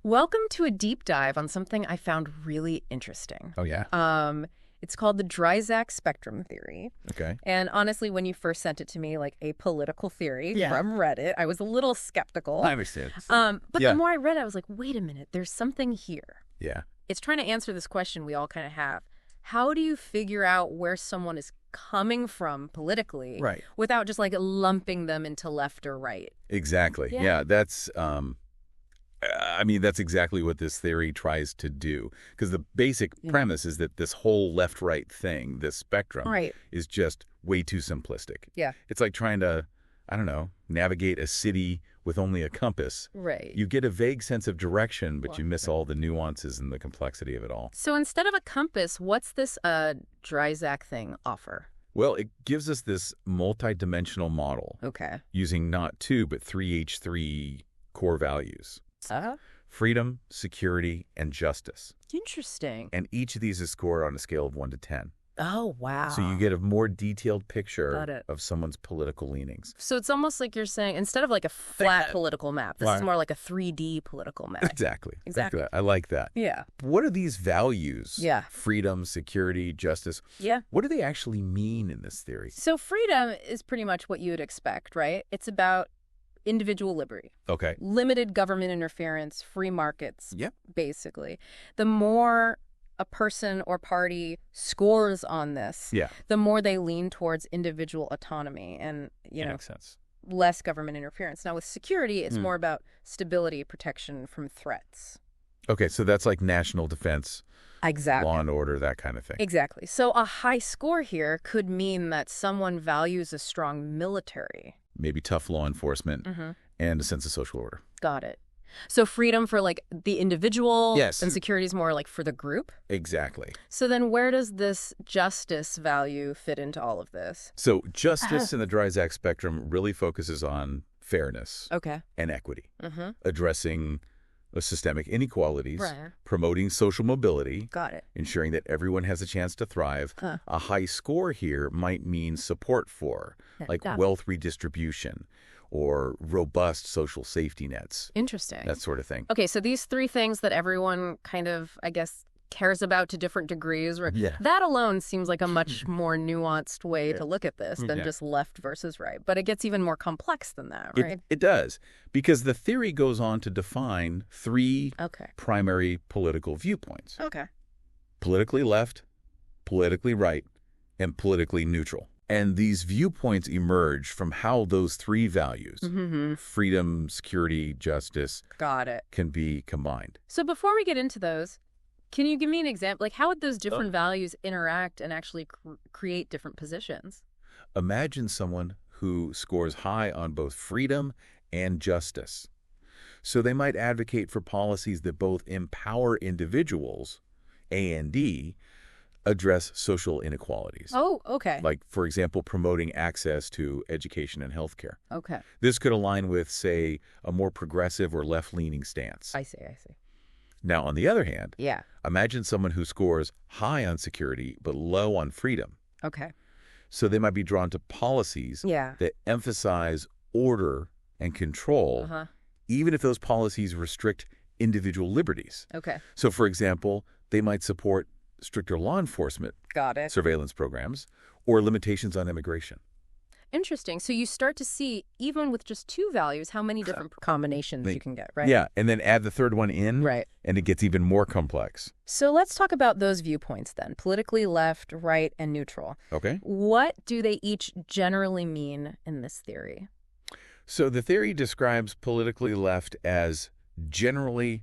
Welcome to a deep dive on something I found really interesting. Oh, yeah? It's called the Trident Spectrum Theory. Okay. And honestly, when you first sent it to me, like a political theory Yeah. from Reddit, I was a little skeptical. I understand. But Yeah. the more I read it, I was like, wait a minute, there's something here. Yeah. It's trying to answer this question we all kind of have. How do you figure out where someone is coming from politically Right. without just like lumping them into left or right? Exactly. Yeah. Yeah, that's that's exactly what this theory tries to do. Because the basic premise is that this whole left-right thing, this spectrum, Right. is just way too simplistic. Yeah. It's like trying to, I don't know, navigate a city with only a compass. Right. You get a vague sense of direction, but you miss all the nuances and the complexity of it all. So instead of a compass, what's this Dryzak thing offer? Well, it gives us this multi-dimensional model Okay. using not 2, but 3 H3 core values. Freedom, security, and justice. Interesting. And each of these is scored on a scale of 1 to 10. Oh, wow. So you get a more detailed picture Got it. of someone's political leanings. So it's almost like you're saying, instead of like a flat political map, this is Right. more like a 3D political map. Exactly. Exactly. I like that. Yeah. What are these values? Yeah. Freedom, security, justice. Yeah. What do they actually mean in this theory? So freedom is pretty much what you would expect, right? It's about individual liberty, Okay. limited government interference, free markets, Yep. basically. The more a person or party scores on this, Yeah. the more they lean towards individual autonomy and, Makes sense. less government interference. Now, with security, it's more about stability, protection from threats. Okay, so that's like national defense, Exactly. law and order, that kind of thing. Exactly. So a high score here could mean that someone values a strong military. Maybe tough law enforcement and a sense of social order. Got it. So freedom for like the individual, Yes. and security is more like for the group. Exactly. So then where does this justice value fit into all of this? So justice in the Dryzak spectrum really focuses on fairness Okay. and equity, Mm-hmm. addressing systemic inequalities, Right. promoting social mobility, Got it. ensuring that everyone has a chance to thrive. A high score here might mean support for, like got it. wealth redistribution or robust social safety nets, Interesting. that sort of thing. Okay, so these three things that everyone kind of, I guess, cares about to different degrees, Yeah. that alone seems like a much more nuanced way to look at this than Yeah. just left versus right. But it gets even more complex than that, right? It does, because the theory goes on to define 3 Okay. primary political viewpoints: Okay. politically left, politically right, and politically neutral. And these viewpoints emerge from how those 3 values, freedom, security, justice, Got it. can be combined. So before we get into those, can you give me an example? Like, how would those different values interact and actually create different positions? Imagine someone who scores high on both freedom and justice. So they might advocate for policies that both empower individuals, A and D, address social inequalities. Oh, okay. Like, for example, promoting access to education and healthcare. Okay. This could align with, say, a more progressive or left-leaning stance. I see. Now, on the other hand, Yeah. imagine someone who scores high on security but low on freedom. Okay. So they might be drawn to policies Yeah. that emphasize order and control, Uh-huh. even if those policies restrict individual liberties. Okay. So, for example, they might support stricter law enforcement Got it. surveillance programs or limitations on immigration. Interesting. So you start to see, even with just 2 values, how many different combinations you can get, right? Yeah, and then add the third one in, Right. and it gets even more complex. So let's talk about those viewpoints then, politically left, right, and neutral. Okay? What do they each generally mean in this theory? So the theory describes politically left as generally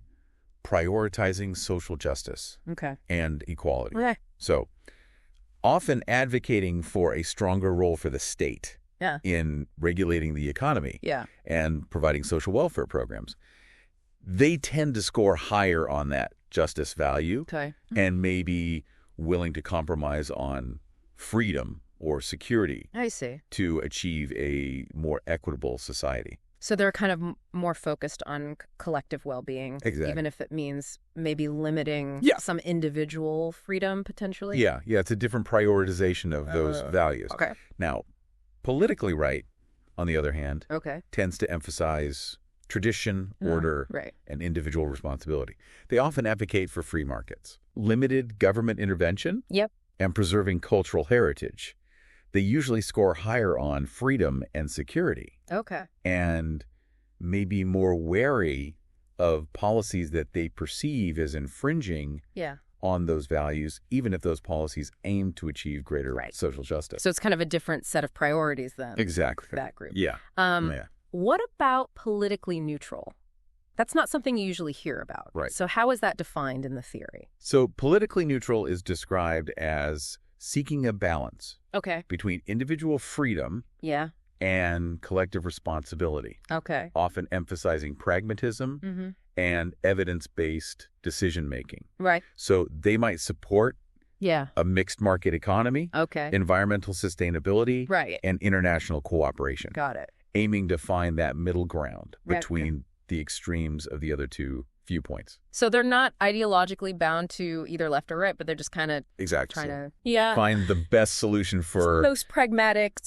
prioritizing social justice Okay. and equality. Okay. So often advocating for a stronger role for the state Yeah. in regulating the economy Yeah. and providing social welfare programs. They tend to score higher on that justice value Okay. and may be willing to compromise on freedom or security I see. to achieve a more equitable society. So they're kind of more focused on collective well-being, Exactly. even if it means maybe limiting Yeah. some individual freedom potentially. Yeah, it's a different prioritization of those values. Okay. Now, politically right, on the other hand, Okay. tends to emphasize tradition, order, right. and individual responsibility. They often advocate for free markets, limited government intervention, Yep. and preserving cultural heritage. They usually score higher on freedom and security, Okay. and may be more wary of policies that they perceive as infringing Yeah. on those values, even if those policies aim to achieve greater Right. social justice. So it's kind of a different set of priorities then. Exactly. That group. Yeah. Yeah. What about politically neutral? That's not something you usually hear about. Right. So how is that defined in the theory? So politically neutral is described as seeking a balance Okay. between individual freedom Yeah. and collective responsibility, Okay. often emphasizing pragmatism Mm-hmm. and evidence-based decision-making. Right. So they might support Yeah. a mixed market economy, Okay. environmental sustainability, Right. and international cooperation, Got it. aiming to find that middle ground Right. between the extremes of the other two viewpoints. So they're not ideologically bound to either left or right, but they're just kind of Exactly. trying So to find the best solution for most pragmatic.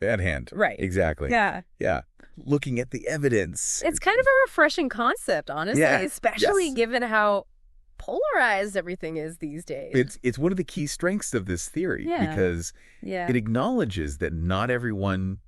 at hand. Right. Exactly. Yeah. Yeah. Looking at the evidence. It's kind of a refreshing concept, honestly, Yeah. especially Yes. given how polarized everything is these days. It's one of the key strengths of this theory Yeah. because Yeah. it acknowledges that not everyone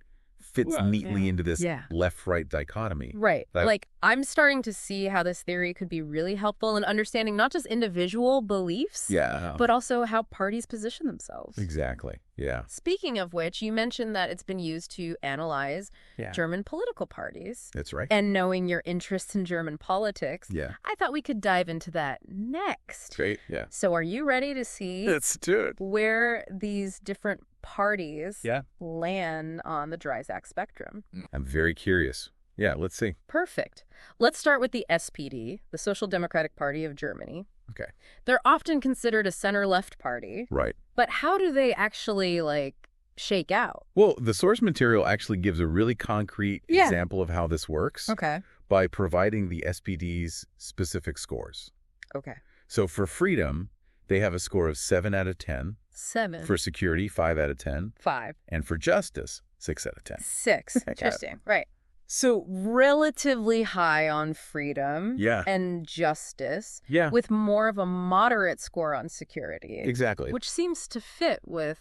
fits neatly into this Yeah. left-right dichotomy. Right. That- Like, I'm starting to see how this theory could be really helpful in understanding not just individual beliefs, Yeah. but also how parties position themselves. Exactly. Yeah. Speaking of which, you mentioned that it's been used to analyze German political parties. That's right. And knowing your interests in German politics, Yeah. I thought we could dive into that next. Great. Yeah. So are you ready to see Let's do it. where these different parties Yeah. land on the Dreisack spectrum? I'm very curious. Yeah, let's see. Perfect. Let's start with the SPD, the Social Democratic Party of Germany. Okay. They're often considered a center-left party, Right. but how do they actually, shake out? Well, the source material actually gives a really concrete Yeah. example of how this works Okay. by providing the SPD's specific scores. Okay. So for freedom, they have a score of 7 out of 10. 7. For security, 5 out of 10. 5. And for justice, 6 out of 10. 6. Got it. Interesting. Right. So relatively high on freedom Yeah. and justice, Yeah. with more of a moderate score on security. Exactly. Which seems to fit with,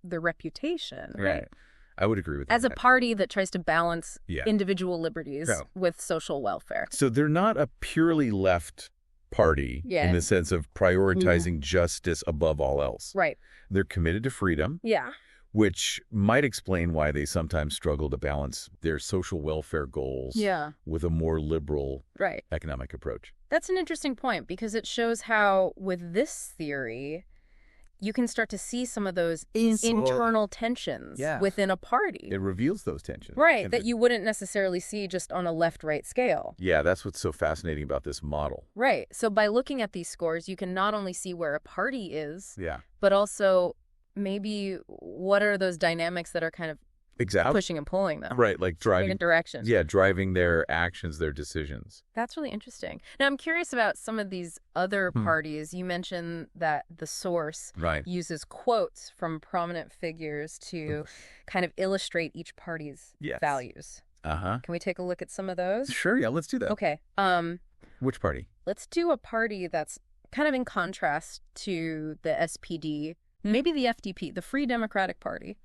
the reputation. Right. I would agree with that. As a party that tries to balance Yeah. individual liberties Yeah. with social welfare. So they're not a purely left party Yeah. in the sense of prioritizing justice above all else. Right. They're committed to freedom, Yeah. which might explain why they sometimes struggle to balance their social welfare goals Yeah. with a more liberal Right. economic approach. That's an interesting point because it shows how, with this theory, you can start to see some of those internal tensions Yeah. within a party. It reveals those tensions. Right, And that you wouldn't necessarily see just on a left-right scale. Yeah, that's what's so fascinating about this model. Right, so by looking at these scores, you can not only see where a party is, Yeah. but also maybe what are those dynamics that are kind of Exactly. pushing and pulling them. Right, like driving. In directions. Yeah, driving their actions, their decisions. That's really interesting. Now, I'm curious about some of these other parties. You mentioned that the source Right. uses quotes from prominent figures to kind of illustrate each party's Yes. values. Uh-huh. Can we take a look at some of those? Sure, yeah, let's do that. Okay. Which party? Let's do a party that's kind of in contrast to the SPD, maybe the FDP, the Free Democratic Party.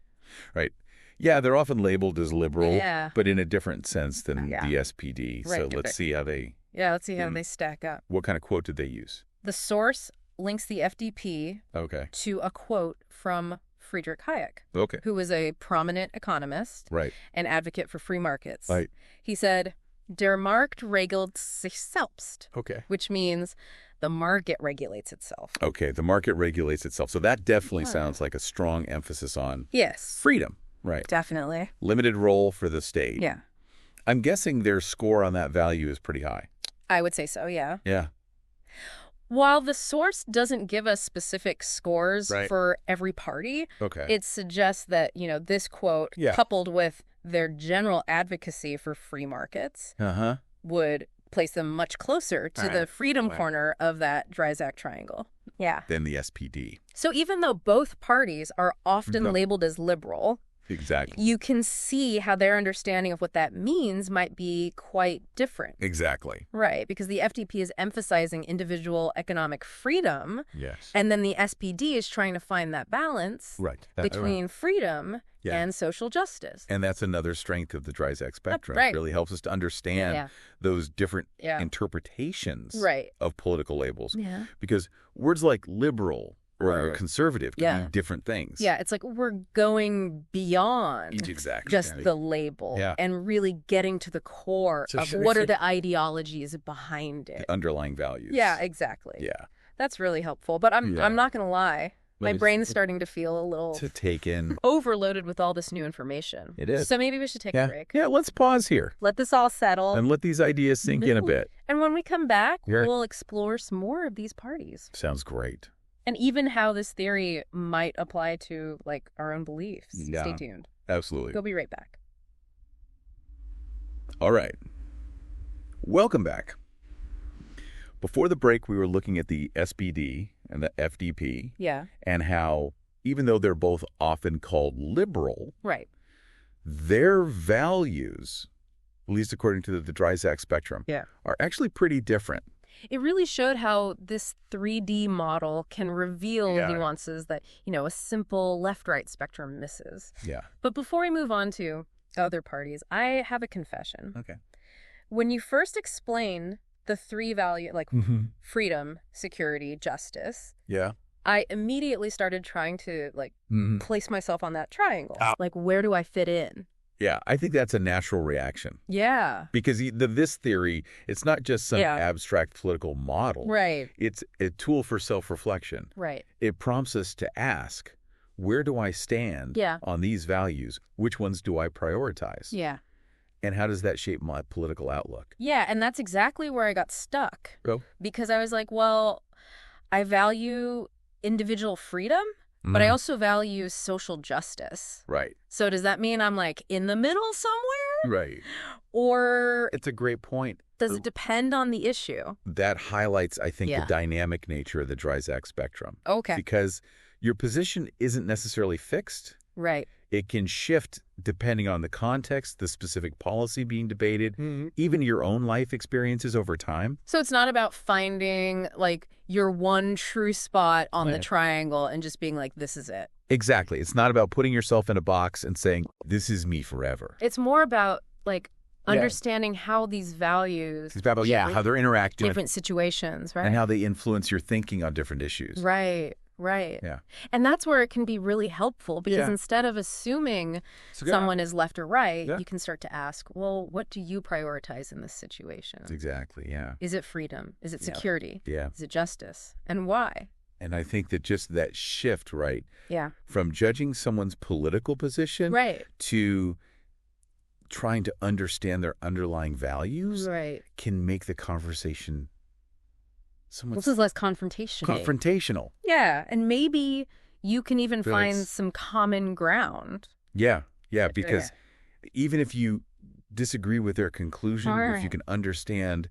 Right. Yeah, they're often labeled as liberal, Yeah. but in a different sense than Yeah. the SPD. Right, So let's see how Yeah, let's see how they stack up. what kind of quote did they use? The source links the FDP Okay. to a quote from Friedrich Hayek, Okay. who was a prominent economist Right. and advocate for free markets. Right. He said, Der Markt regelt sich selbst, Okay. which means the market regulates itself. Okay, the market regulates itself. So that definitely Yeah. sounds like a strong emphasis on Yes, freedom. Right. definitely. Limited role for the state. Yeah, I'm guessing their score on that value is pretty high. I would say so, yeah. Yeah. While the source doesn't give us specific scores Right. for every party, Okay. it suggests that, this quote, Yeah. coupled with their general advocacy for free markets, Uh-huh. would place them much closer to the Right. freedom Right. corner of that Dreisack triangle. Yeah. Then the SPD. So even though both parties are often No. labeled as liberal, Exactly. you can see how their understanding of what that means might be quite different. Exactly. Right, because the FDP is emphasizing individual economic freedom, Yes. and then the SPD is trying to find that balance Right. between freedom and social justice. And that's another strength of the Dreisac spectrum. Right. It really helps us to understand those different interpretations of political labels. Yeah. Because words like liberal or conservative can mean different things. Yeah, it's like we're going beyond just the label and really getting to the core of what are the ideologies behind it. The underlying values. Yeah, exactly. Yeah. That's really helpful. But I'm not going to lie. My brain's starting to feel a little to take in overloaded with all this new information. It is. So maybe we should take a break. Yeah, let's pause here. Let this all settle. And let these ideas sink in a bit. And when we come back, we'll explore some more of these parties. Sounds great. And even how this theory might apply to, like, our own beliefs. Yeah, stay tuned. Absolutely. We'll be right back. All right. Welcome back. Before the break, we were looking at the SPD and the FDP. Yeah. And how, even though they're both often called liberal, their values, at least according to the Dreisac spectrum, are actually pretty different. It really showed how this 3D model can reveal nuances that, you know, a simple left-right spectrum misses. Yeah. But before we move on to other parties, I have a confession. Okay. When you first explained the three value, like freedom, security, justice, I immediately started trying to, like, place myself on that triangle. Like, where do I fit in? Yeah, I think that's a natural reaction. Yeah. Because this theory, it's not just some abstract political model. Right. It's a tool for self-reflection. Right. It prompts us to ask, where do I stand on these values? Which ones do I prioritize? Yeah. And how does that shape my political outlook? Yeah, and that's exactly where I got stuck. Oh. Because I was like, well, I value individual freedom, but I also value social justice. Right. So does that mean I'm, like, in the middle somewhere? Right. Or it's a great point. Does it depend on the issue? That highlights, I think, the dynamic nature of the Dreisac spectrum. Okay. Because your position isn't necessarily fixed. Right. It can shift depending on the context, the specific policy being debated, even your own life experiences over time. So it's not about finding, like, your one true spot on the triangle and just being like, this is it. Exactly. It's not about putting yourself in a box and saying, this is me forever. It's more about, like, understanding how these values... It's about, how they're interacting. Different situations, right? And how they influence your thinking on different issues. Right. Right. Yeah. And that's where it can be really helpful because instead of assuming someone is left or right, you can start to ask, well, what do you prioritize in this situation? Exactly, yeah. Is it freedom? Is it security? Yeah. Is it justice? And why? And I think that just that shift, right? Yeah. From judging someone's political position to trying to understand their underlying values can make the conversation this is less confrontational. Yeah, and maybe you can even find some common ground. Yeah, because even if you disagree with their conclusion, if you can understand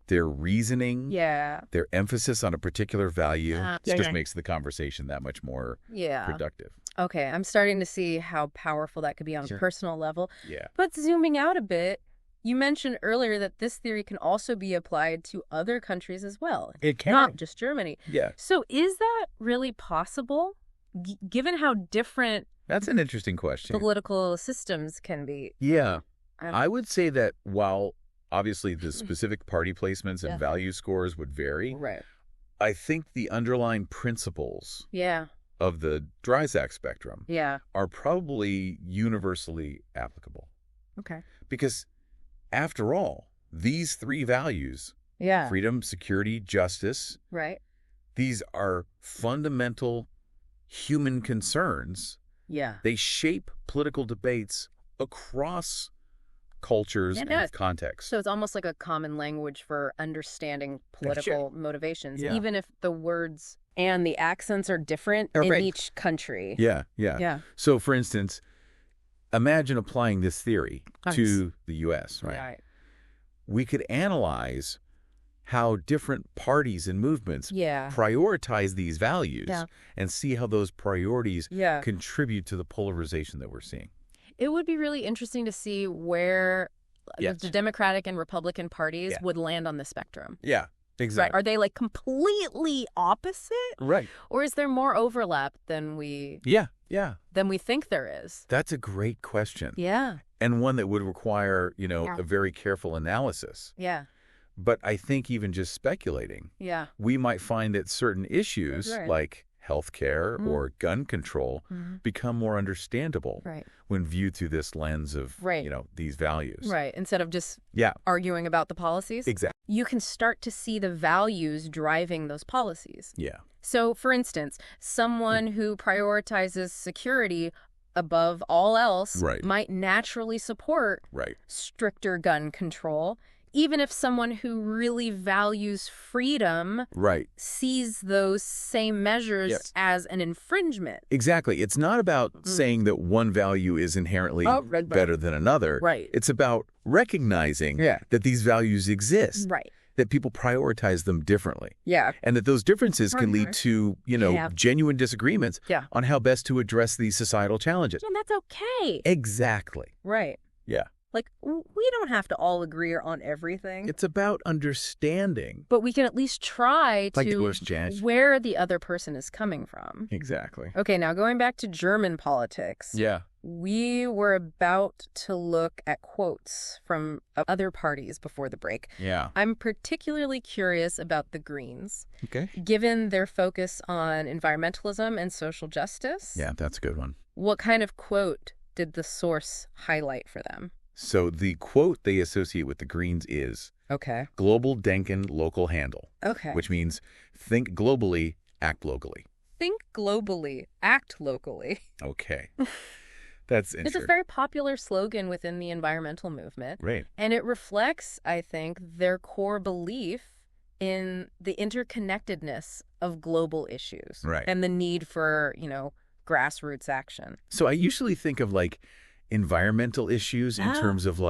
their reasoning, their emphasis on a particular value, it just makes the conversation that much more productive. Okay, I'm starting to see how powerful that could be on a personal level. Yeah. But zooming out a bit, you mentioned earlier that this theory can also be applied to other countries as well. It can. Not just Germany. Yeah. So is that really possible, given how different... That's an interesting question. ...political systems can be? Yeah. I would say that while obviously the specific party placements and value scores would vary, I think the underlying principles of the Dreisac spectrum are probably universally applicable. Okay. Because after all, these three values, freedom, security, justice, these are fundamental human concerns. Yeah. They shape political debates across cultures and contexts. So it's almost like a common language for understanding political motivations, even if the words and the accents are different in each country. Yeah. So, for instance, imagine applying this theory to the U.S., right? We could analyze how different parties and movements prioritize these values and see how those priorities contribute to the polarization that we're seeing. It would be really interesting to see where the Democratic and Republican parties would land on the spectrum. Yeah, exactly. Right? Are they like completely opposite? Right. Or is there more overlap than we think there is? That's a great question. Yeah. And one that would require, a very careful analysis. Yeah. But I think even just speculating, we might find that certain issues like healthcare or gun control become more understandable when viewed through this lens of, these values. Right. Instead of just arguing about the policies. Exactly. You can start to see the values driving those policies. Yeah. So, for instance, someone who prioritizes security above all else might naturally support stricter gun control, even if someone who really values freedom sees those same measures as an infringement. Exactly. It's not about saying that one value is inherently better than another. Right. It's about recognizing that these values exist. Right. That people prioritize them differently. Yeah. And that those differences can lead to, genuine disagreements on how best to address these societal challenges. And that's okay. Exactly. Right. Yeah. Like, we don't have to all agree on everything. It's about understanding. But we can at least try to where the other person is coming from. Exactly. Okay, now going back to German politics. Yeah. We were about to look at quotes from other parties before the break. Yeah. I'm particularly curious about the Greens. Okay. Given their focus on environmentalism and social justice. Yeah, that's a good one. What kind of quote did the source highlight for them? So the quote they associate with the Greens is, global denken, local handle. Okay. Which means think globally, act locally. Think globally, act locally. Okay. That's interesting. It's a very popular slogan within the environmental movement. Right. And it reflects, I think, their core belief in the interconnectedness of global issues. Right. And the need for, grassroots action. So I usually think of environmental issues in terms of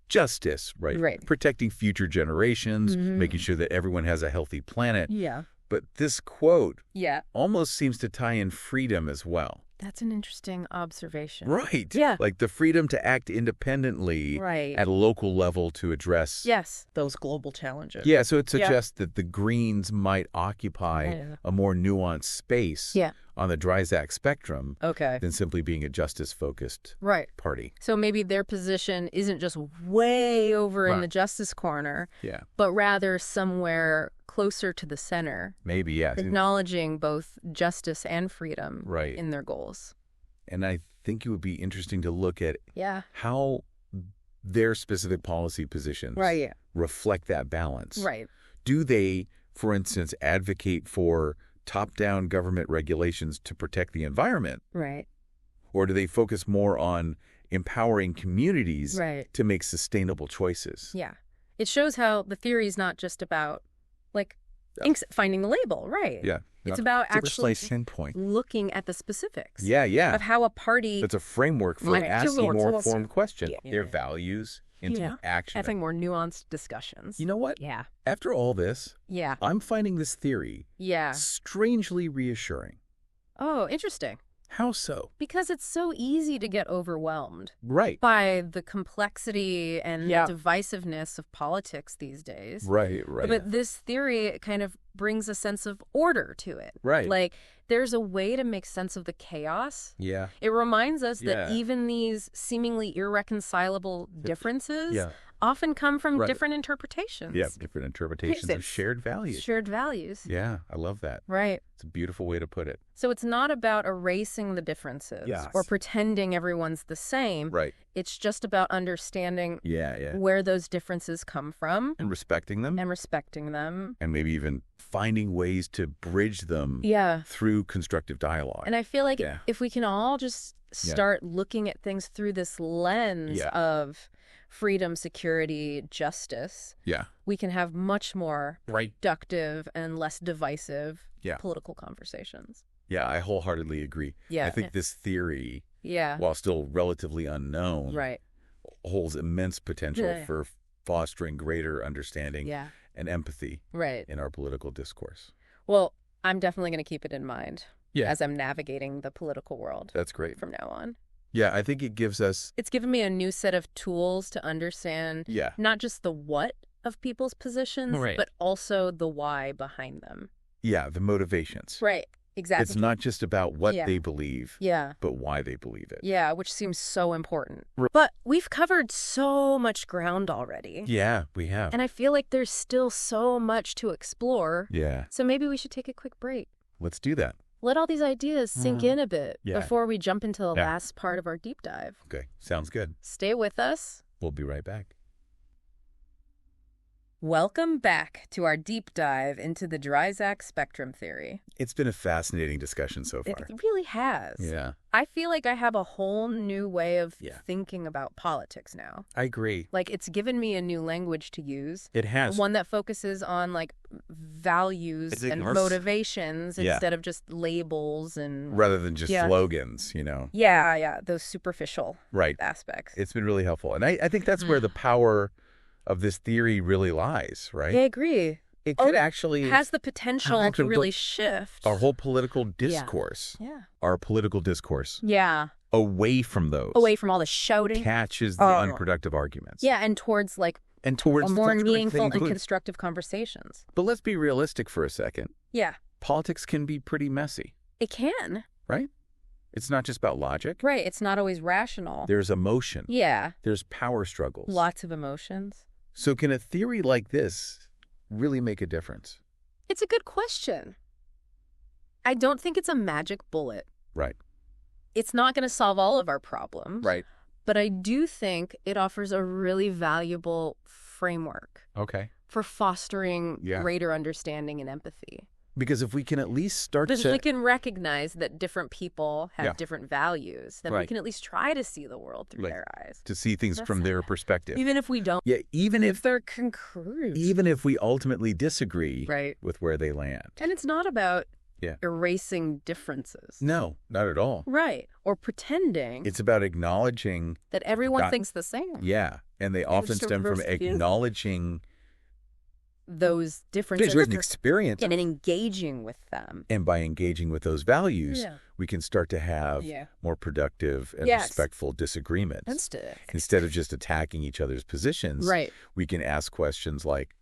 justice, right? Protecting future generations, making sure that everyone has a healthy planet. Yeah. But this quote almost seems to tie in freedom as well. That's an interesting observation. Right. Yeah. Like the freedom to act independently at a local level to address those global challenges. Yeah, so it suggests that the Greens might occupy a more nuanced space on the Dryzak spectrum than simply being a justice-focused party. So maybe their position isn't just way over in the justice corner, but rather somewhere closer to the center. Maybe, yes. Acknowledging both justice and freedom in their goals. And I think it would be interesting to look at how their specific policy positions reflect that balance. Right. Do they, for instance, advocate for top-down government regulations to protect the environment? Right. Or do they focus more on empowering communities to make sustainable choices? Yeah. It shows how the theory is not just about finding the label, Yeah. It's about actually looking at the specifics. Of how a party... That's a framework for asking more informed questions. Their values into action. Having more nuanced discussions. You know what? Yeah. After all this, I'm finding this theory strangely reassuring. Oh, interesting. How so? Because it's so easy to get overwhelmed by the complexity and divisiveness of politics these days. Right. But this theory kind of brings a sense of order to it. Right. Like, there's a way to make sense of the chaos. Yeah. It reminds us that even these seemingly irreconcilable differences often come from different interpretations. Yeah, different interpretations of shared values. Shared values. Yeah, I love that. Right. It's a beautiful way to put it. So it's not about erasing the differences or pretending everyone's the same. Right. It's just about understanding where those differences come from. And respecting them. And maybe even finding ways to bridge them through constructive dialogue. And I feel like if we can all just start looking at things through this lens of freedom, security, justice, we can have much more productive and less divisive political conversations. Yeah, I wholeheartedly agree. I think this theory, while still relatively unknown, holds immense potential for fostering greater understanding and empathy in our political discourse. Well, I'm definitely going to keep it in mind as I'm navigating the political world. That's great. From now on. Yeah, I think it gives us... It's given me a new set of tools to understand not just the what of people's positions, but also the why behind them. Yeah, the motivations. Right, exactly. It's not just about what they believe, but why they believe it. Yeah, which seems so important. But we've covered so much ground already. Yeah, we have. And I feel like there's still so much to explore. Yeah. So maybe we should take a quick break. Let's do that. Let all these ideas sink in a bit before we jump into the last part of our deep dive. Okay, sounds good. Stay with us. We'll be right back. Welcome back to our deep dive into the Trident Spectrum Theory. It's been a fascinating discussion so far. It really has. Yeah. I feel like I have a whole new way of thinking about politics now. I agree. Like, it's given me a new language to use. It has. One that focuses on, like, values and motivations instead of just labels and... Rather than just slogans, you know? Yeah, those superficial aspects. It's been really helpful. And I think that's where the power of this theory really lies, right? Yeah, I agree. It could actually... has the potential to really shift. Our whole political discourse. Our political discourse. Away from those. Away from all the shouting. Catches the unproductive arguments. Yeah, and towards more meaningful and constructive conversations. But let's be realistic for a second. Yeah. Politics can be pretty messy. It can. Right? It's not just about logic. Right. It's not always rational. There's emotion. Yeah. There's power struggles. Lots of emotions. So can a theory like this really make a difference? It's a good question. I don't think it's a magic bullet. Right. It's not going to solve all of our problems. Right. But I do think it offers a really valuable framework. Okay. For fostering greater understanding and empathy. Because if we can at least start Because we can recognize that different people have different values, then we can at least try to see the world through their eyes. To see things from their perspective. Even if we don't. Yeah, even if they're congruent. Even if we ultimately disagree with where they land. And it's not about erasing differences. No, not at all. Right. Or pretending. It's about acknowledging that everyone thinks the same. Yeah. And they often stem from acknowledging those differences and experience and engaging with them. And by engaging with those values, we can start to have more productive and respectful disagreements. Instead of just attacking each other's positions, we can ask questions like,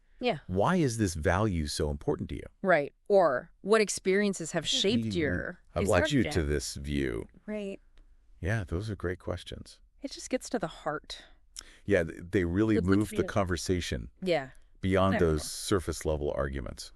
why is this value so important to you? Right. Or what experiences have shaped your... Have led you to this view. Right. Yeah, those are great questions. It just gets to the heart. Yeah, they really move the conversation. Yeah. Beyond those surface level arguments.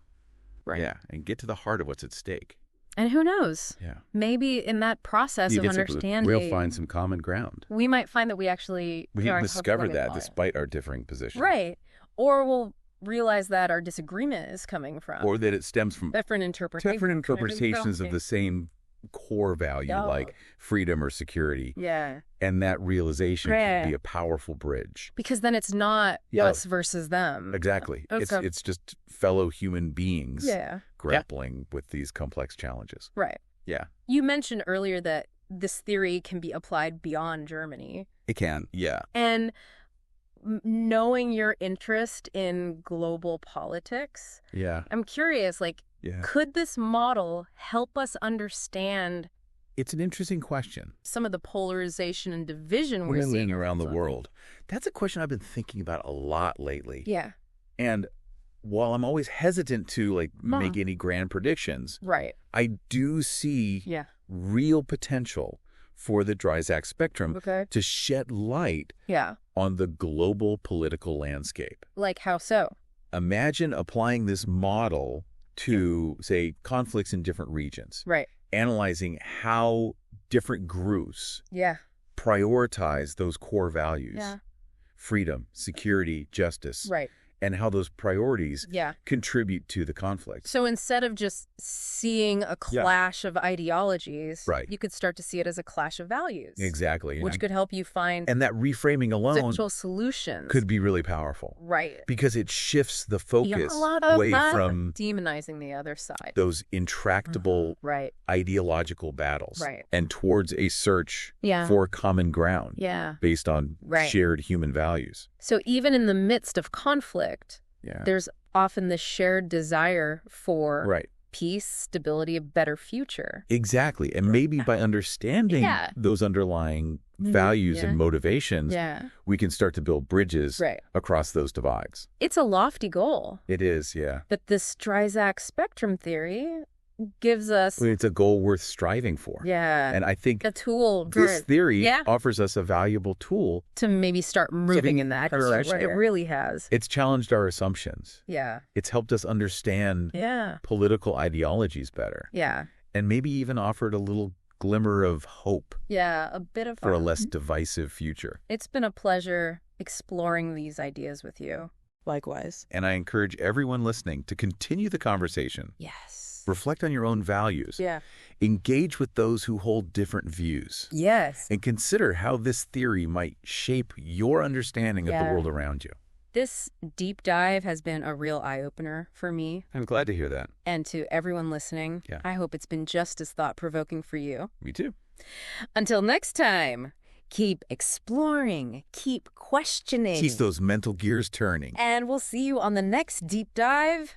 Right. Yeah. And get to the heart of what's at stake. And who knows? Yeah. Maybe in that process of understanding, we'll find some common ground. We might find that we actually discover that despite our differing positions. Right. Or we'll realize that our disagreement is coming from. Or that it stems from different interpretations of the same core value, like freedom or security. Yeah. And that realization can be a powerful bridge. Because then it's not us versus them. Exactly. Okay. It's just fellow human beings grappling with these complex challenges. Right. Yeah. You mentioned earlier that this theory can be applied beyond Germany. It can, yeah. And knowing your interest in global politics, I'm curious, could this model help us understand... It's an interesting question. Some of the polarization and division we're seeing around the world. That's a question I've been thinking about a lot lately. Yeah. And while I'm always hesitant to make any grand predictions, I do see real potential for the Trident spectrum to shed light on the global political landscape. Like how so? Imagine applying this model to, say, conflicts in different regions. Right. Analyzing how different groups prioritize those core values. Freedom, security, justice. Right. And how those priorities contribute to the conflict. So instead of just seeing a clash of ideologies, you could start to see it as a clash of values. Exactly. Which could help you find... And that reframing alone solutions could be really powerful. Right. Because it shifts the focus away from... demonizing the other side. Those intractable ideological battles. Right. And towards a search for common ground. Based on shared human values. So even in the midst of conflict, there's often this shared desire for peace, stability, a better future. Exactly. And maybe by understanding those underlying values and motivations, we can start to build bridges across those divides. It's a lofty goal. It is, yeah. But this Trident Spectrum Theory gives us... It's a goal worth striving for. Yeah. And I think a tool. This theory offers us a valuable tool to maybe start moving in that direction. It really has. It's challenged our assumptions. Yeah. It's helped us understand political ideologies better. Yeah. And maybe even offered a little glimmer of hope. Yeah, a bit of for a less divisive future. It's been a pleasure exploring these ideas with you. Likewise. And I encourage everyone listening to continue the conversation. Yes. Reflect on your own values. Yeah. Engage with those who hold different views. Yes. And consider how this theory might shape your understanding of the world around you. This deep dive has been a real eye-opener for me. I'm glad to hear that. And to everyone listening, I hope it's been just as thought-provoking for you. Me too. Until next time, keep exploring, keep questioning. Keep those mental gears turning. And we'll see you on the next deep dive.